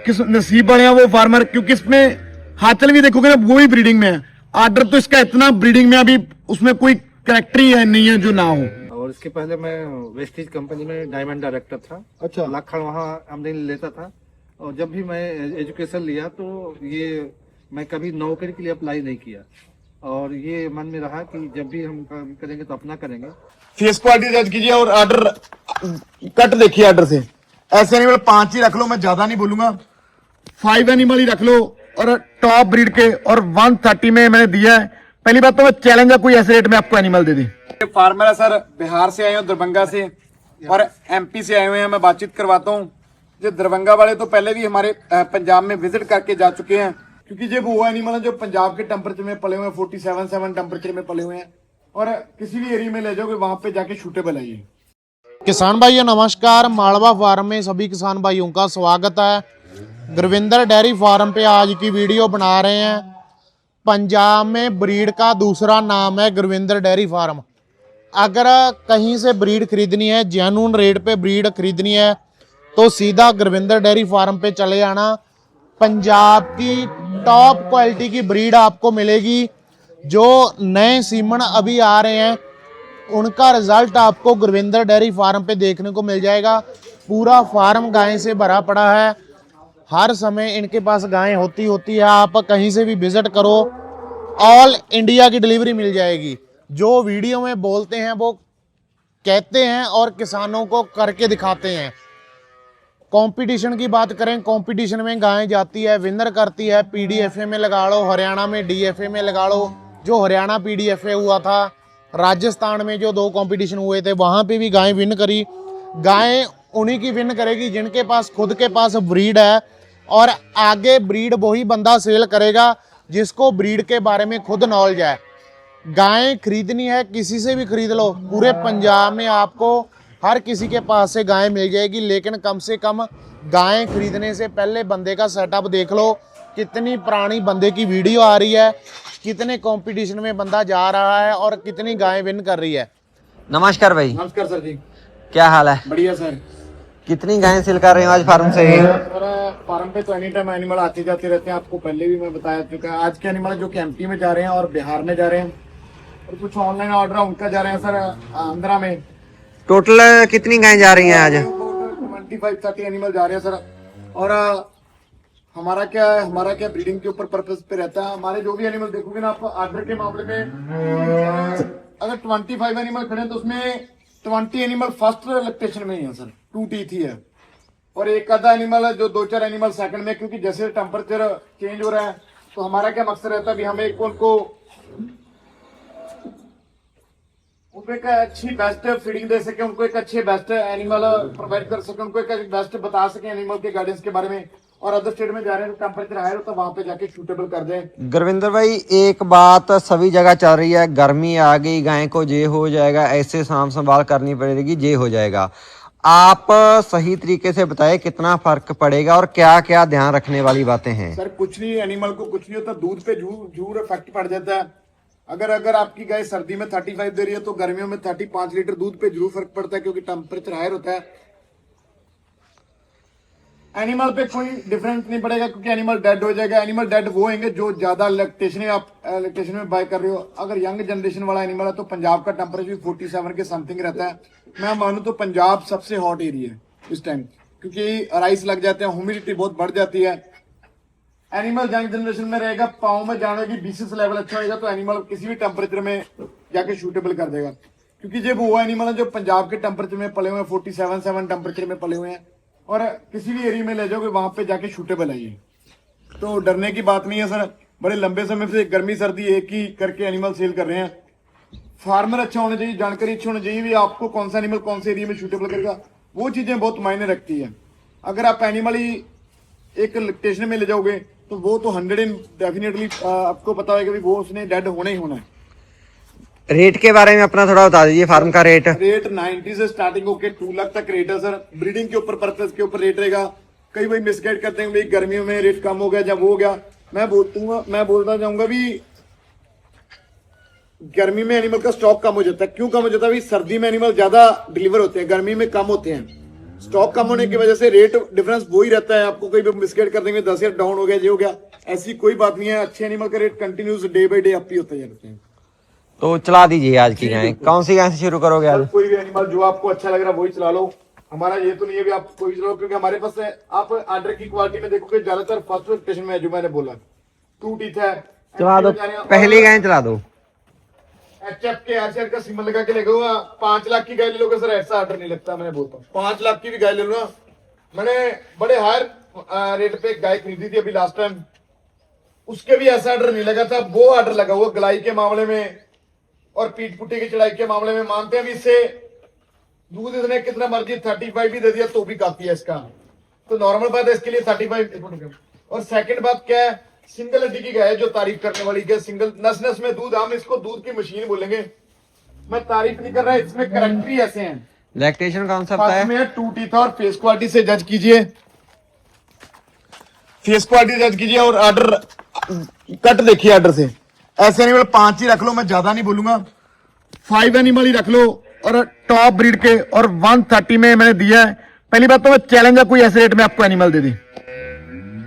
किस नसीब वाले हैं वो फार्मर, क्योंकि इसमें हाथल भी देखोगे ना वो भी ब्रीडिंग में है। आर्डर तो इसका इतना ब्रीडिंग में अभी उसमें कोई करेक्टर ही है नहीं है जो ना हो। और इसके पहले मैं वेस्टीज कंपनी में डायमंड डायरेक्टर था। अच्छा। लाखड़ वहाँ आमदनी लेता था। और जब भी मैं एजुकेशन लिया तो ये मैं कभी नौकरी के लिए अप्लाई नहीं किया, और ये मन में रहा कि जब भी हम काम करेंगे तो अपना करेंगे। फेस क्वालिटी जज कीजिए और आर्डर कट देखिए आर्डर से। ऐसे एनिमल 5 ही रख लो, मैं ज्यादा नहीं बोलूंगा, 5 एनिमल ही रख लो और टॉप ब्रीड के, और 130 में मैंने दिया है। पहली बात तो मैं चैलेंज है कोई ऐसे रेट में आपको एनिमल दे दे। फार्मर है सर, बिहार से आए हैं, दरभंगा से और एमपी से आए हुए हैं। मैं बातचीत करवाता हूँ। जो दरभंगा वाले तो पहले भी हमारे पंजाब में विजिट करके जा चुके हैं, क्योंकि ये वो एनिमल है जो पंजाब के टेम्परेचर में पले हुए हैं, 47 टेम्परेचर में पले हुए हैं, और किसी भी एरिया में ले जाओगे वहां पे जाके शूटेबल है ये। किसान भाइयों नमस्कार, मालवा फार्म में सभी किसान भाइयों का स्वागत है। गुरविंदर डेयरी फार्म पे आज की वीडियो बना रहे हैं। पंजाब में ब्रीड का दूसरा नाम है गुरविंदर डेयरी फार्म। अगर कहीं से ब्रीड खरीदनी है, जेन्युइन रेट पे ब्रीड खरीदनी है, तो सीधा गुरविंदर डेयरी फार्म पे चले जाना। पंजाब की टॉप क्वालिटी की ब्रीड आपको मिलेगी। जो नए सीमन अभी आ रहे हैं उनका रिजल्ट आपको गुरविंदर डेयरी फार्म पे देखने को मिल जाएगा। पूरा फार्म गाय से भरा पड़ा है, हर समय इनके पास गायें होती है। आप कहीं से भी विजिट करो, ऑल इंडिया की डिलीवरी मिल जाएगी। जो वीडियो में बोलते हैं वो कहते हैं और किसानों को करके दिखाते हैं। कंपटीशन की बात करें, कंपटीशन में गायें जाती है, विनर करती है। पीडीएफए में लगा लो, हरियाणा में डीएफए में लगा लो। जो हरियाणा पीडीएफए हुआ था, राजस्थान में जो 2 कंपटीशन हुए थे वहां पे भी गायें विन करी। गायें उन्हीं की विन करेगी जिनके पास खुद के पास ब्रीड है, और आगे ब्रीड वही बंदा सेल करेगा जिसको ब्रीड के बारे में खुद नॉलेज है। गायें खरीदनी है किसी से भी खरीद लो, पूरे पंजाब में आपको हर किसी के पास से गायें मिल जाएगी। लेकिन कम से कम गायें खरीदने से पहले बंदे का सेटअप देख लो, कितनी पुरानी बंदे की वीडियो आ रही है, कितने कंपटीशन में बंदा जा रहा है और कितनी गायें विन कर रही है। नमस्कार भाई। नमस्कार सर जी, क्या हाल है? बढ़िया सर। कितनी गायें सेल कर रहे हो आज फार्म से? सर फार्म पे तो एनी टाइम एनिमल आते जाते रहते हैं, आपको पहले भी मैं बताया चुका है। आज के एनिमल जो कि एमपी में जा रहे हैं और बिहार में जा रहे हैं, और कुछ ऑनलाइन ऑर्डर उनका जा रहे हैं सर आंध्रा में। टोटल कितनी गायें जा रही हैं आज? 25-30 एनिमल जा रहे हैं सर। और हमारा क्या ब्रीडिंग के ऊपर पर्पस पे रहता है। हमारे जो भी एनिमल देखोगे ना आप ऑर्डर के मामले में, अगर 25 एनिमल खड़े हैं तो उसमें 20 एनिमल फर्स्ट लैक्टेशन में ही है सर, 2 टीथ ही है, और एक आधा एनिमल है जो 2-4 एनिमल सेकंड में। क्योंकि जैसे टेम्परेचर चेंज हो रहा है तो हमारा क्या मकसद रहता है, हमें उनको एक अच्छी बेस्ट फीडिंग दे सके, उनको एक अच्छे बेस्ट एनिमल प्रोवाइड कर सके, उनको एक बेस्ट बता सके एनिमल के गार्डेंस के बारे में। और अदर स्टेट में जा रहे हैं तो टेम्परेचर हाई होता है, वहां पे जाके सूटेबल कर दें। गुरविंदर भाई, एक बात सभी जगह चल रही है, गर्मी आ गई, गाय को ये हो जाएगा, ऐसे साम संभाल करनी पड़ेगी, ये हो जाएगा। आप सही तरीके से बताएं कितना फर्क पड़ेगा और क्या क्या ध्यान रखने वाली बातें हैं? सर कुछ नहीं, एनिमल को कुछ नहीं होता, दूध पे जरूर इफेक्ट पड़ जाता है। अगर आपकी गाय सर्दी में 35 दे रही है तो गर्मियों में 35 लीटर दूध पे जरूर फर्क पड़ता है, क्योंकि टेम्परेचर हायर होता है। एनिमल पे कोई डिफरेंस नहीं पड़ेगा, क्योंकि एनिमल डेड हो जाएगा। एनिमल डेड वो होंगे जो ज्यादा लैक्टेशन में आप लैक्टेशन में बाय कर रहे हो। अगर यंग जनरेशन वाला एनिमल है तो पंजाब का टेम्परेचर भी 47 के समथिंग रहता है। मैं मानूं तो पंजाब सबसे हॉट एरिया है इस टाइम, क्योंकि राइस लग जाते हैं, ह्यूमिडिटी बहुत बढ़ जाती है। एनिमल यंग जनरेशन में रहेगा, पाँव में जाने की बीसीएस लेवल अच्छा होगा तो एनिमल किसी भी टेम्परेचर में जाके शूटेबल कर देगा। क्योंकि ये वो एनिमल है जो पंजाब के टेम्परेचर में पले हुए हैं, 47 टेम्परेचर में पले हुए हैं, और किसी भी एरिया में ले जाओगे वहां पे जाके शूटेबल है ये। तो डरने की बात नहीं है सर। बड़े लंबे समय से गर्मी सर्दी एक ही करके एनिमल सेल कर रहे हैं। फार्मर अच्छा होना चाहिए, जानकारी अच्छी होनी चाहिए भी आपको कौन सा एनिमल कौन से एरिया में शूटेबल करेगा, वो चीजें बहुत मायने रखती है। अगर आप एनिमल ही एक लैक्टेशन में ले जाओगे तो वो तो 100 डेफिनेटली आपको पता होगा कि वो उसने डेड होना ही होना है। रेट के बारे में अपना थोड़ा बता दीजिए। फार्म का रेट 90 से स्टार्टिंग होके 2 लाख तक रेट है सर। ब्रीडिंग के ऊपर पर्पस के ऊपर रेट रहेगा। कई भाई मिसगाइड करते हैं भाई गर्मियों में रेट कम हो गया जब वो हो गया। मैं बोलता जाऊंगा भी गर्मी में एनिमल का स्टॉक कम हो जाता है। क्यों कम हो जाता है? सर्दी में एनिमल ज्यादा डिलीवर होते हैं, गर्मी में कम होते हैं। स्टॉक कम होने की वजह से रेट डिफरेंस वो ही रहता है। आपको कोई भी बिस्किट कर देंगे 10,000 डाउन हो गया, ये हो गया, ऐसी कोई बात नहीं है। अच्छे एनिमल का rate continues day by day up ही होते जाते हैं। तो चला दीजिए आज की गाय। कौन सी गाय से शुरू करोगे आज? कोई भी एनिमल जो आपको अच्छा लग रहा है वही चला लो। हमारा ये तो नहीं है भी आप कोई चलाओ, क्योंकि हमारे पास है, आप आर्डर की क्वालिटी में देखोगे ज्यादातर फर्स्ट लोकेशन में है, जो मैंने बोला 2 टीथ है। चला दो, पहली गाय चला दो। HF के RCR का सिंबल लगा के लगेगा। 5 लाख की गाय ले लोगे सर, ऐसा आर्डर नहीं लगता। मैंने बोलता हूँ 5 लाख की भी गाय ले लो ना। मैंने बड़े हायर रेट पे गाय खरीदी थी अभी लास्ट टाइम, उसके भी ऐसा आर्डर नहीं लगा था। वो आर्डर लगा हुआ गलाई के मामले में और पीठ पुट्टी की चढ़ाई के मामले में। मानते हैं भी इससे दूध इसने कितना मर्जी 35 भी दे दिया तो भी काफी है इसका, तो नॉर्मल बात है इसके लिए 35। और सेकंड बात क्या है, सिंगल हड्डी की गाय है जो तारीफ करने वाली है। सिंगल नस नस में दूध, हम इसको दूध की मशीन बोलेंगे। मैं तारीफ नहीं कर रहा, इसमें करैक्टर ही ऐसे हैं। लैक्टेशन कौन सा है? में 2 टीथ और फेस क्वालिटी से जज कीजिए, फेस क्वालिटी जज कीजिए और ऑर्डर कट देखिए। ऑर्डर से ऐसे एनिमल 5 ही रख लो, मैं ज्यादा नहीं बोलूंगा। 5 एनिमल ही रख लो और टॉप ब्रीड के, और 130 में मैंने दिया है। पहली बात तो मैं चैलेंज है कोई ऐसे रेट में आपको एनिमल दे दी,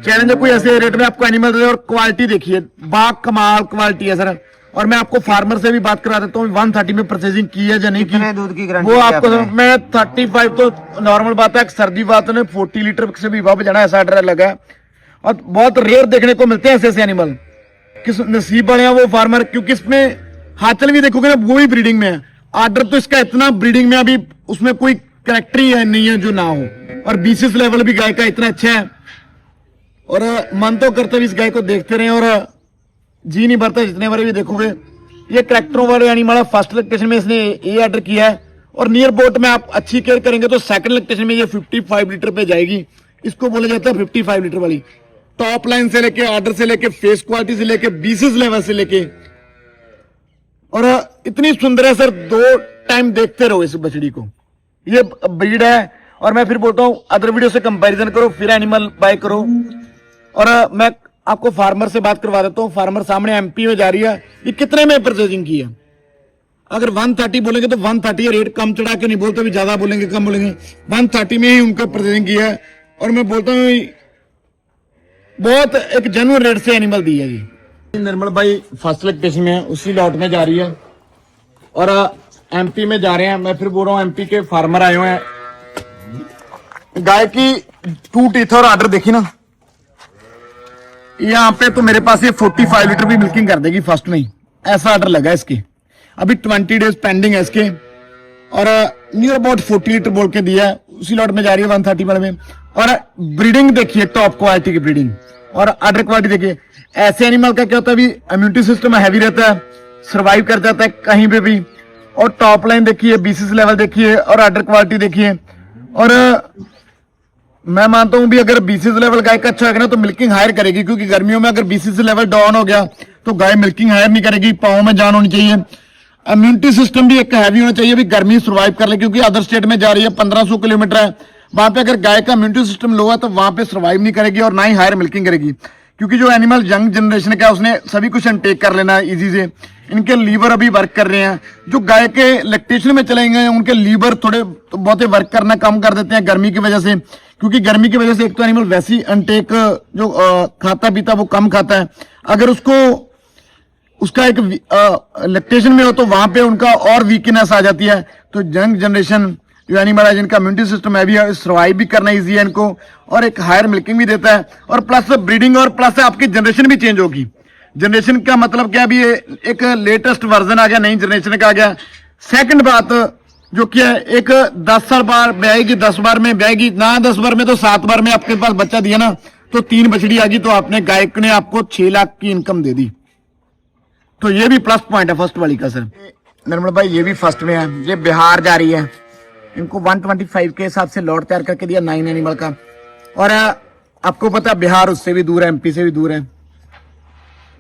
चैलेंज है कोई ऐसे रेट में आपको एनिमल दे दे। और क्वालिटी देखिए, बा कमाल क्वालिटी है सर। और मैं आपको फार्मर से भी बात करा देता हूँ 130 में परचेजिंग की है या नहीं की। दूध की गारंटी वो आपको मैं 35 तो नॉर्मल बात है, सर्दी बात ने 40 लीटर से भी वाप जाना, ऐसा ऑर्डर लगा है। और बहुत रेयर देखने को मिलते हैं ऐसे एनिमल। किस नसीब बने हैं वो फार्मर, क्योंकि इसमें हाथल भी देखोगे ना वो भी ब्रीडिंग में है। ऑर्डर तो इसका इतना ब्रीडिंग में अभी उसमें कोई कैरेक्टर ही है नहीं है जो ना हो। और बीसीएस लेवल भी गाय का इतना अच्छा है, और मन तो करता है इस गाय को देखते रहे, और जी नहीं भरता जितने बार भी देखोगे। ये कैरेक्टरों वाले एनिमल फर्स्ट लैक्टेशन में इसने ये ऑर्डर किया है, और नियर बोट में आप अच्छी केयर करेंगे तो सेकंड लैक्टेशन में ये 55 लीटर पे जाएगी। इसको बोला जाता है 55 लीटर वाली। टॉप लाइन से लेके, ऑर्डर से लेके, फेस क्वालिटी से लेके, बीसीएस लेवल से लेके, और इतनी सुंदर है सर। 2 टाइम देखते रहो इस बछड़ी को, ये ब्रीड है। और मैं फिर बोलता हूँ अदर वीडियो से कंपैरिजन करो फिर एनिमल बाय करो। और मैं आपको फार्मर से बात करवा देता हूँ। फार्मर सामने एमपी में जा रही है, ये कितने में परचेजिंग की है? अगर 130 बोलेंगे तो 130 रेट कम चढ़ा के नहीं बोलते, भी ज्यादा बोलेंगे कम बोलेंगे, 130 में ही उनका परचेजिंग किया है। और मैं बोलता हूँ बहुत एक जेन्युइन रेट से एनिमल दी है जी। निर्मल भाई फर्स्ट लैक्टेशन में है, उसी लॉट में जा रही है, और एमपी में जा रहे हैं। मैं फिर बोल रहा हूँ एमपी के फार्मर आए हुए हैं। गाय की 2 टीथ और ऑर्डर देखी ना, यहाँ पे तो मेरे पास ये 45 लीटर भी मिल्किंग कर देगी फर्स्ट में ही, ऐसा ऑर्डर लगा इसके। अभी 20 डेज पेंडिंग है इसके, और नियर अबाउट 40 लीटर बोल के दिया है। उसी लॉट में जा रही है 130 वाले में। और ब्रीडिंग देखिए, टॉप क्वालिटी की ब्रीडिंग, और ऑर्डर क्वालिटी देखिए। ऐसे एनिमल का क्या होता है, अभी इम्यूनिटी सिस्टम हैवी रहता है, सर्वाइव कर जाता है कहीं पे भी। और टॉप लाइन देखिए, बीसीएस लेवल देखिए, और ऑर्डर क्वालिटी देखिए। और मैं मानता हूं भी अगर बीसीएस लेवल गाय का अच्छा होगा ना तो मिल्किंग हायर करेगी, क्योंकि गर्मियों में अगर बीसीएस लेवल डाउन हो गया तो गाय मिल्किंग हायर नहीं करेगी। पाँव में जान होनी चाहिए, इम्यूनिटी सिस्टम भी एक हैवी होना चाहिए, भी गर्मी सर्वाइव कर ले, क्योंकि अदर स्टेट में जा रही है, 1500 किलोमीटर है। वहां पे अगर गाय का इम्यूनिटी सिस्टम लो है तो वहां पे सर्वाइव नहीं करेगी, और ना ही हायर मिल्किंग करेगी। क्योंकि जो एनिमल यंग जनरेशन का उसने सभी कुछ अनटेक कर लेना है इजी से। इनके लीवर अभी वर्क कर रहे हैं, जो गाय के लैक्टेशन में चलेंगे उनके लीवर थोड़े बहुत वर्क करना कम कर देते हैं गर्मी की वजह से। क्योंकि गर्मी की वजह से एक तो एनिमल वैसी अनटेक जो खाता पीता वो कम खाता है। अगर उसका एक लैक्टेशन में हो तो वहां पे उनका और वीकनेस आ जाती है। तो यंग जनरेशन जो एनिमल है जिनका इम्यूनिटी सिस्टम है भी है, सर्वाइव भी करना इजी है इनको, और एक हायर मिल्किंग भी देता है, और प्लस ब्रीडिंग, और प्लस आपकी जनरेशन भी चेंज होगी। जनरेशन का मतलब क्या, भी एक लेटेस्ट वर्जन आ गया, नई जनरेशन का आ गया। सेकंड बात जो क्या है, एक 10 साल बार ब्याएगी, 10 बार में ब्याएगी ना, 10 बार में तो 7 बार में आपके पास बच्चा दिया ना, तो 3 बछड़ी आ गई, तो आपने गायक ने आपको 6 लाख की इनकम दे दी। तो ये भी प्लस पॉइंट है फर्स्ट वाली का सर। निर्मल भाई ये भी फर्स्ट में है, ये बिहार जा रही है। इनको 125 के हिसाब से लॉट तैयार करके दिया 9 एनिमल का। और आपको पता है बिहार उससे भी दूर है, एमपी से भी दूर है।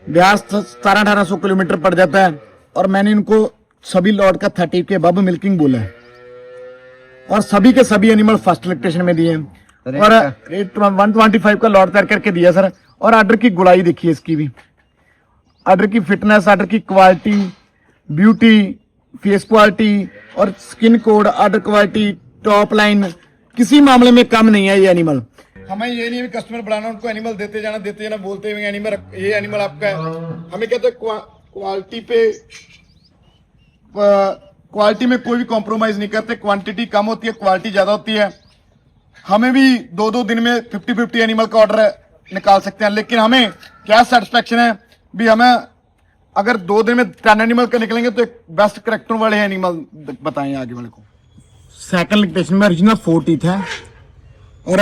बिहार 1700-1800 किलोमीटर पड़ जाता है, और मैंने इनको सभी लॉट का 30 के बब मिल्किंग बोला है, और सभी के सभी एनिमल फर्स्ट लैक्टेशन में दिए हैं। और रेट 125 का लॉट तैयार करके दिया सर। और ऑर्डर की गुड़ाई देखिए इसकी भी, ऑर्डर की फिटनेस, ऑर्डर की क्वालिटी, ब्यूटी, फेस क्वालिटी, और skin code, order quality, top line, किसी मामले में कम नहीं है ये एनिमल। हमें ये नहीं है कस्टमर बढ़ाना, उनको एनिमल देते जाना बोलते हुए एनिमल ये एनिमल आपका है। हमें कहते हैं क्वालिटी में कोई भी कॉम्प्रोमाइज नहीं करते। क्वांटिटी कम होती है, क्वालिटी ज्यादा होती है। हमें भी 2-2 दिन में 50-50 एनिमल का ऑर्डर निकाल सकते हैं, लेकिन हमें क्या सेटिस्फेक्शन है भी, हमें अगर 2 दिन में 10 एनिमल का निकलेंगे तो एक बेस्ट करेक्टर वाले एनिमल बताएं आगे वाले को। सेकंड लैक्टेशन में ओरिजिनल 4 टीथ है और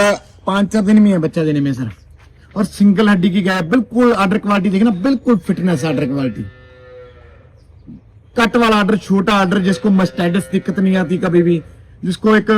5-4 दिन में है बच्चा देने में सर। और सिंगल हड्डी की गाय, बिल्कुल आर्डर क्वालिटी देखना, बिल्कुल फिटनेस आर्डर क्वालिटी। कट वाला आर्डर, छोटा आर्डर, जिसको मस्टाइटिस दिक्कत नहीं आती कभी भी, जिसको एक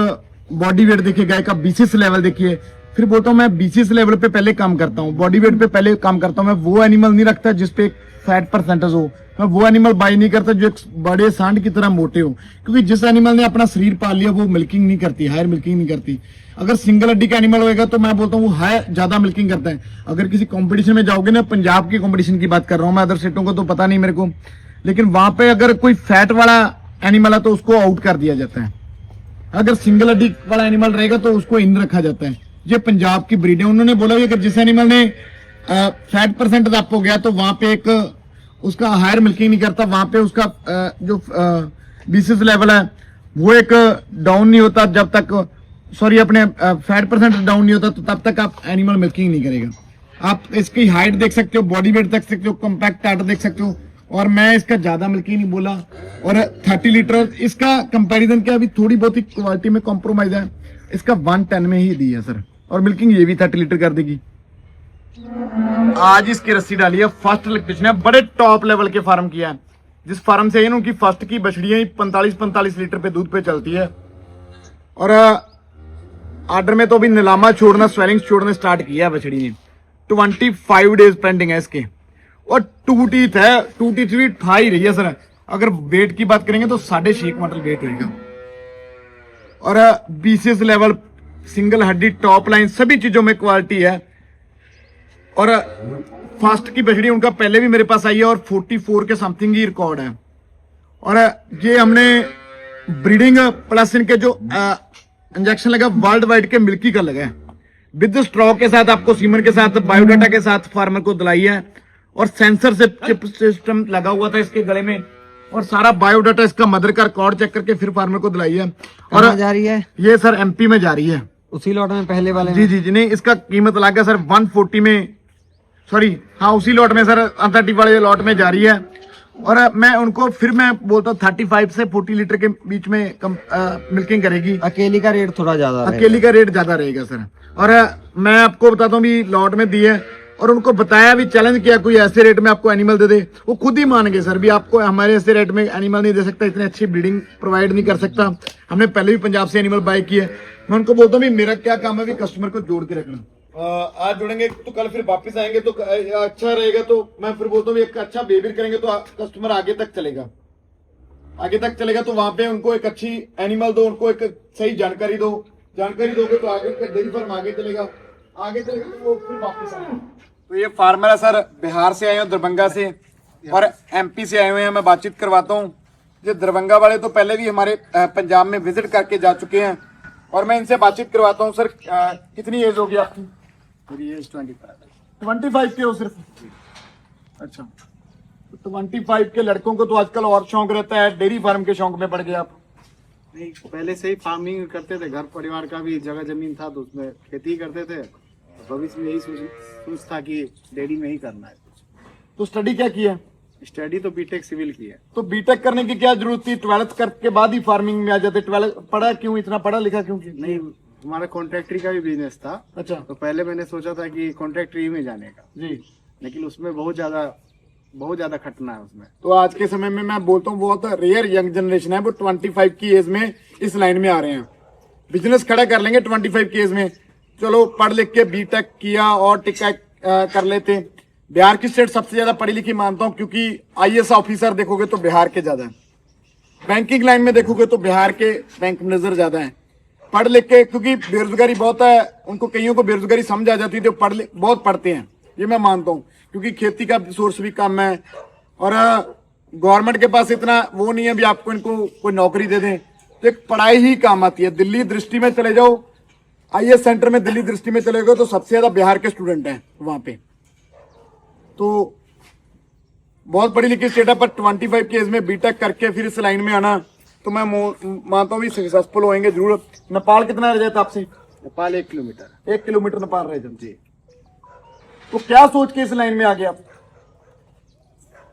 बॉडी वेट देखिए गाय का, बीसीएस लेवल देखिए। फिर बोलता हूँ मैं बीसीएस लेवल पे पहले काम करता हूँ, बॉडी वेट पे पहले काम करता हूँ। मैं वो एनिमल नहीं रखता जिसपे फैट परसेंटेज हो, मैं वो एनिमल बाई नहीं करता जो एक बड़े सांड की तरह मोटे हो, क्योंकि जिस एनिमल ने अपना शरीर पाल लिया वो मिल्किंग नहीं करती, हायर मिल्किंग नहीं करती। अगर सिंगल हड्डी का एनिमल होगा तो मैं बोलता हूँ वो हायर ज्यादा मिल्किंग करता है। अगर किसी कंपटीशन में जाओगे ना, पंजाब की कंपटीशन की बात कर रहा हूँ मैं, अदर स्टेटों को तो पता नहीं मेरे को, लेकिन वहां पे अगर कोई फैट वाला एनिमल है तो उसको आउट कर दिया जाता है। अगर सिंगल हड्डी वाला एनिमल रहेगा तो उसको इन रखा जाता है। ये पंजाब की ब्रीड है। उन्होंने बोला कि अगर जिस एनिमल ने फैट परसेंटेज अप हो गया तो वहां पे एक उसका हायर मिल्किंग नहीं करता, वहां पे उसका जो बीसीएस लेवल है वो एक डाउन नहीं होता जब तक, सॉरी अपने फैट परसेंटेज डाउन नहीं होता तो तब तक आप एनिमल मिल्किंग नहीं करेगा। आप इसकी हाइट देख सकते हो, बॉडी वेट देख सकते हो, कॉम्पैक्ट आर्डर देख सकते हो। और मैं इसका ज्यादा मिल्की नहीं बोला। और 30 लीटर इसका कंपैरिजन क्या, अभी थोड़ी बहुत ही क्वालिटी में कॉम्प्रोमाइज है, इसका 110 में ही दी है सर। और मिल्किंग ये भी 30 लीटर कर देगी। आज इसकी रस्सी डाली है, फर्स्ट लैक्टेशन है, बड़े टॉप लेवल के फार्म किया है। जिस फार्म से है उनकी फर्स्ट की बछड़ियां ही 45-45 लीटर पे दूध पे चलती है। और आर्डर में तो अभी नीलामा छोड़ना, स्वेलिंग छोड़ना स्टार्ट किया है बछड़ी ने। 25 डेज पेंडिंग है इसके। और 2 टीथ है, 2 टीथ भी ठा ही रही है सर। अगर वेट की बात करेंगे तो 6.5 क्विंटल वेट रहेगा। और बीसीएस लेवल, सिंगल हड्डी, टॉप लाइन, सभी चीजों में क्वालिटी है। और फास्ट की बछड़ी उनका पहले भी मेरे पास आई है और 44 के समथिंग ही रिकॉर्ड है। और ये हमने ब्रीडिंग प्लस इनके जो इंजेक्शन लगा वर्ल्ड वाइड के मिल्की का लगा है, विद स्ट्रॉ के साथ, आपको सीमन के साथ, बायोडाटा के साथ फार्मर को दिलाई है। और सेंसर से चिप सिस्टम लगा हुआ था इसके गले में, और सारा बायोडाटा इसका मदर का रिकॉर्ड चेक करके फिर फार्मर को दिलाई है। और जा रही है ये सर एमपी में जा रही है, उसी लॉट में पहले वाले जी जी जी। नहीं, इसका कीमत लगा सर 140 में, सॉरी हाँ उसी लॉट में सर, 30 वाले लॉट में जा रही है। और मैं उनको फिर मैं बोलता हूँ 35 से 40 लीटर के बीच में मिल्किंग करेगी। अकेली का रेट थोड़ा ज्यादा अकेली का रेट ज्यादा रहेगा सर। और मैं आपको बताता हूँ भी लॉट में दी है, और उनको बताया भी, चैलेंज किया कोई ऐसे रेट में आपको एनिमल दे दे, वो खुद ही मान गए सर भी आपको हमारे ऐसे रेट में एनिमल नहीं दे सकता, इतनी अच्छी ब्रीडिंग प्रोवाइड नहीं कर सकता। हमने पहले भी पंजाब से एनिमल बाय किए। मैं उनको बोलता हूँ मेरा क्या काम है भी कस्टमर को जोड़ के रखना। आज जोड़ेंगे तो कल फिर वापस आएंगे तो अच्छा रहेगा। तो मैं फिर बोलता हूँ एक अच्छा बिहेवियर करेंगे तो कस्टमर आगे तक चलेगा, आगे तक चलेगा। तो वहां पे उनको एक अच्छी एनिमल दो, उनको एक सही जानकारी दो, जानकारी दोगे तो आगे डेयरी फार्म आगे चलेगा, आगे चलेगा तो वो फिर वापस आएंगे। तो ये फार्मर है सर, बिहार से आए हैं, दरभंगा से और एमपी से आए हुए हैं। मैं बातचीत करवाता हूँ। ये दरभंगा वाले तो पहले भी हमारे पंजाब में विजिट करके जा चुके हैं, और मैं इनसे बातचीत करवाता हूँ। सर कितनी एज होगी आपकी? मेरी एज 25 के हो सिर्फ? अच्छा, तो 25 के लड़कों को तो आजकल और शौक रहता है, डेयरी फार्म के शौक में पड़ गए आप? नहीं, पहले से ही फार्मिंग करते थे, घर परिवार का भी जगह जमीन था तो उसमें खेती करते थे। भविष्य में यही सोच था कि डेयरी में ही करना है। तो स्टडी क्या की है? स्टडी तो बीटेक सिविल की है। तो बीटेक करने की क्या जरूरत थी? 12th करके बाद ही फार्मिंग में आ जाते। 12th पढ़ा क्यों, इतना पढ़ा लिखा क्यों? नहीं, हमारा कॉन्ट्रैक्टरी का भी बिजनेस था। अच्छा, तो पहले मैंने सोचा था कि कॉन्ट्रैक्टरी में जाने का जी, लेकिन उसमें बहुत ज्यादा खटना है उसमें। तो आज के समय में मैं बोलता हूँ बहुत रेयर यंग जनरेशन है वो 25 की एज में इस लाइन में आ रहे हैं, बिजनेस खड़ा कर लेंगे 25 की एज में। चलो पढ़ लिख के बीटेक किया और टिका कर लेते। बिहार की स्टेट सबसे ज्यादा पढ़ी लिखी मानता हूँ, क्योंकि आईएएस ऑफिसर देखोगे तो बिहार के ज्यादा है, बैंकिंग लाइन में देखोगे तो बिहार के बैंक मैनेजर ज्यादा है। पढ़ लिख के, क्योंकि बेरोजगारी बहुत है, उनको कईयों को बेरोजगारी समझ आ जाती है तो बहुत पढ़ते हैं, ये मैं मानता हूँ, क्योंकि खेती का सोर्स भी कम है। और गवर्नमेंट के पास इतना वो नहीं है भी आपको इनको कोई नौकरी दे दें, तो एक पढ़ाई ही काम आती है। दिल्ली दृष्टि में चले जाओ IAS सेंटर में दिल्ली दृष्टि में चले गए तो सबसे ज्यादा बिहार के स्टूडेंट हैं वहां पे। तो बहुत पढ़ी लिखी स्टेट है, पर 25 की एज में बीटेक करके फिर इस लाइन में आना, तो मैं मानता हूँ भी सक्सेसफुल होंगे जरूर। नेपाल कितना रह जाता आपसे? नेपाल 1 किलोमीटर। 1 किलोमीटर नेपाल रह जाते जी। तो क्या सोच के इस लाइन में आ गए आप?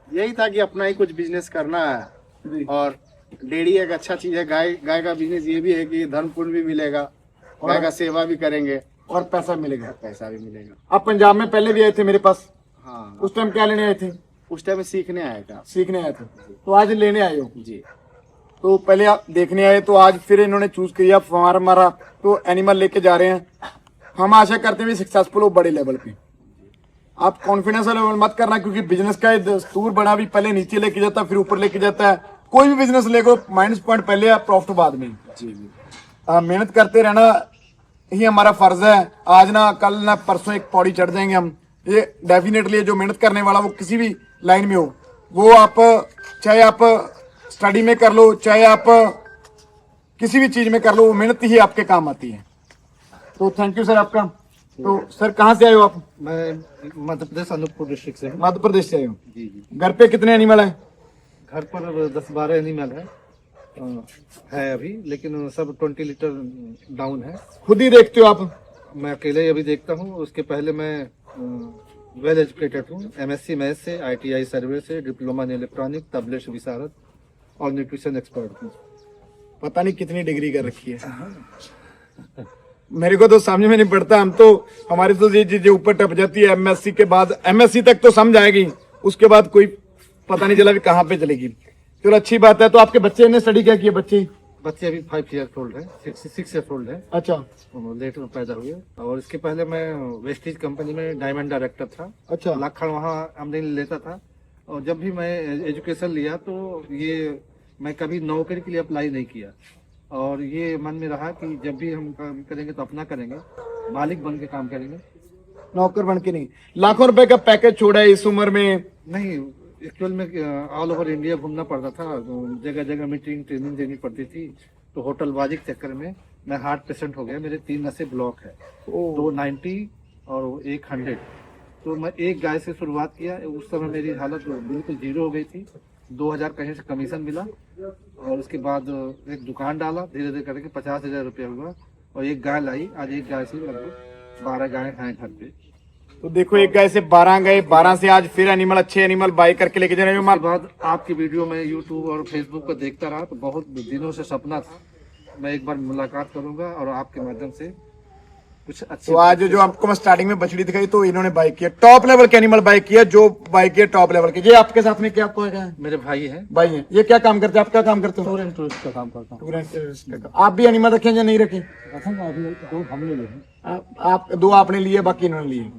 यही था कि अपना ही कुछ बिजनेस करना है, और डेयरी एक अच्छा चीज है। गाय का बिजनेस ये भी है कि धर्म पुण्य भी मिलेगा, गाय का सेवा भी करेंगे और पैसा मिलेगा। पैसा भी मिलेगा। आप पंजाब में पहले भी आए थे मेरे पास, हाँ, उस टाइम क्या लेने आए थे? उस टाइम में सीखने आया था। सीखने आए थे, तो आज लेने आए हो जी। तो पहले आप देखने आए, तो आज फिर इन्होंने चूज किया हमारा तो एनिमल लेके जा रहे हैं। हम आशा करते हैं सक्सेसफुल हो बड़े लेवल पे। आप कॉन्फिडेंस लेवल मत करना, क्योंकि बिजनेस का दस्तूर बना भी पहले नीचे लेके जाता है फिर ऊपर लेके जाता है। कोई भी बिजनेस लेको माइनस पॉइंट पहले है, प्रॉफिट बाद में। जी। मेहनत करते रहना ही हमारा फर्ज है। आज ना कल ना परसों एक पौड़ी चढ़ जाएंगे हम, ये डेफिनेटली। जो मेहनत करने वाला वो किसी भी लाइन में हो, वो आप चाहे आप स्टडी में कर लो, चाहे आप किसी भी चीज में कर लो, वो मेहनत ही आपके काम आती है। तो थैंक यू सर आपका। तो सर कहाँ से आए हो आप? मैं मध्य प्रदेश अनूपपुर डिस्ट्रिक्ट से हूँ। मध्य प्रदेश से आए हो। जी जी। घर पे कितने एनिमल है? घर पर 10-12 एनिमल है अभी, लेकिन सब 20 लीटर डाउन है। खुद ही देखते हो आप? मैं अकेले ही अभी देखता हूँ। उसके पहले मैं वेल एजुकेटेड हूँ, MSc मैथ्स से, ITI सर्वे से, डिप्लोमा इन इलेक्ट्रॉनिक, तबलेश विशारद और न्यूट्रिशन एक्सपर्ट हूँ। पता नहीं कितनी डिग्री कर रखी है। मेरे को तो समझ में नहीं पड़ता। हम तो हमारी तो ये चीजें ऊपर टप जाती है। MSc के बाद, MSc तक तो समझ आएगी, उसके बाद कोई पता नहीं चला भी कहाँ पे चलेगी। चलो अच्छी बात है। तो आपके बच्चे ने स्टडी क्या किया? बच्चे अभी 5 ईयर ओल्ड है, 6 ईयर ओल्ड है। अच्छा लेट में पैदा हुए। और इसके पहले मैं वेस्टीज कंपनी में डायमंड डायरेक्टर था। अच्छा। लाखड़ वहाँ आमदनी लेता था। और जब भी मैं एजुकेशन लिया तो ये मैं कभी नौकरी के लिए अप्लाई नहीं किया, और ये मन में रहा कि जब भी हम काम करेंगे तो अपना करेंगे, मालिक बन के काम करेंगे, नौकर बन के नहीं। लाखों रुपए का पैकेज छोड़ा है इस उम्र में। नहीं। एक्चुअल में ऑल ओवर इंडिया घूमना पड़ता था, जगह जगह मीटिंग ट्रेनिंग देनी पड़ती थी। तो होटलबाजी के चक्कर में मैं हार्ट पेशेंट हो गया। मेरे 3 नसें ब्लॉक है, 290 और 100। तो मैं एक गाय से शुरुआत किया। उस समय मेरी हालत बिल्कुल जीरो हो गई थी। 2000 कहीं से कमीशन मिला, और उसके बाद एक दुकान डाला, धीरे धीरे करके 50,000 रुपया हुआ, और एक गाय लाई। आज एक गाय से लगभग 12 गाय हैं घर पे। तो देखो, एक गाय से 12 गए, 12 से आज फिर एनिमल, अच्छे एनिमल बाय करके लेके जा रहे हो। उसके बाद आपकी वीडियो में यूट्यूब और फेसबुक पर देखता रहा, तो बहुत दिनों से सपना था मैं एक बार मुलाकात करूंगा और आपके माध्यम से कुछ अच्छे। तो आज जो आपको मैं स्टार्टिंग में बछड़ी दिखाई, तो इन्होंने बाय किया, टॉप लेवल के एनिमल बाय किया, जो बाय किया टॉप लेवल के। ये आपके साथ में क्या आपको है? मेरे भाई हैं। भाई हैं। ये क्या काम करते हैं? आप क्या काम करते हो? टूर एंड टूरिस्ट का काम करता हूँ। टूर एंड टूरिस्ट का। आप भी एनिमल रखे या नहीं रखे? हमने लिए। आप 2 आपने लिए, बाकी इन्होंने लिए।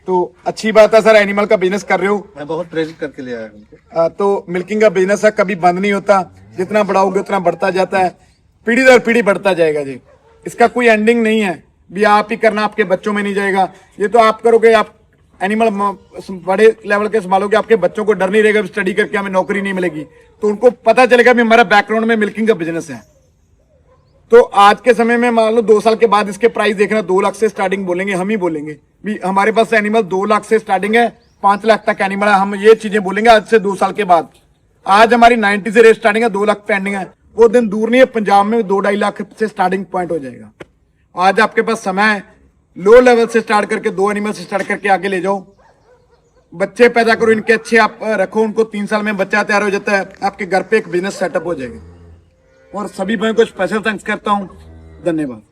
तो अच्छी बात है सर, एनिमल का बिजनेस कर रहे हो। मैं बहुत प्रेरित करके ले आया हूँ। तो मिल्किंग का बिजनेस है, कभी बंद नहीं होता। जितना बढ़ाओगे उतना बढ़ता जाता है, पीढ़ी दर पीढ़ी बढ़ता जाएगा जी। इसका कोई एंडिंग नहीं है भी आप ही करना, आपके बच्चों में नहीं जाएगा। ये तो आप करोगे, आप एनिमल बड़े लेवल के संभालोगे, आपके बच्चों को डर नहीं रहेगा स्टडी करके हमें नौकरी नहीं मिलेगी। तो उनको पता चलेगा भी हमारा बैकग्राउंड में मिल्किंग का बिजनेस है। तो आज के समय में मान लो 2 साल के बाद इसके प्राइस देखना, 2 लाख से स्टार्टिंग बोलेंगे, हम ही बोलेंगे भी हमारे पास एनिमल 2 लाख से स्टार्टिंग है, 5 लाख तक एनिमल है। हम ये चीजें बोलेंगे आज से 2 साल के बाद। आज हमारी 90 से रेट स्टार्टिंग है, 2 लाख पेंडिंग है। वो दिन दूर नहीं है, पंजाब में 2-2.5 लाख से स्टार्टिंग पॉइंट हो जाएगा। आज आपके पास समय है, लो लेवल से स्टार्ट करके 2 एनिमल से स्टार्ट करके आगे ले जाओ। बच्चे पैदा करो, इनके अच्छे आप रखो, उनको 3 साल में बच्चा तैयार हो जाता है, आपके घर पे एक बिजनेस सेटअप हो जाएगा। और सभी भाइयों को स्पेशल थैंक्स करता हूँ। धन्यवाद।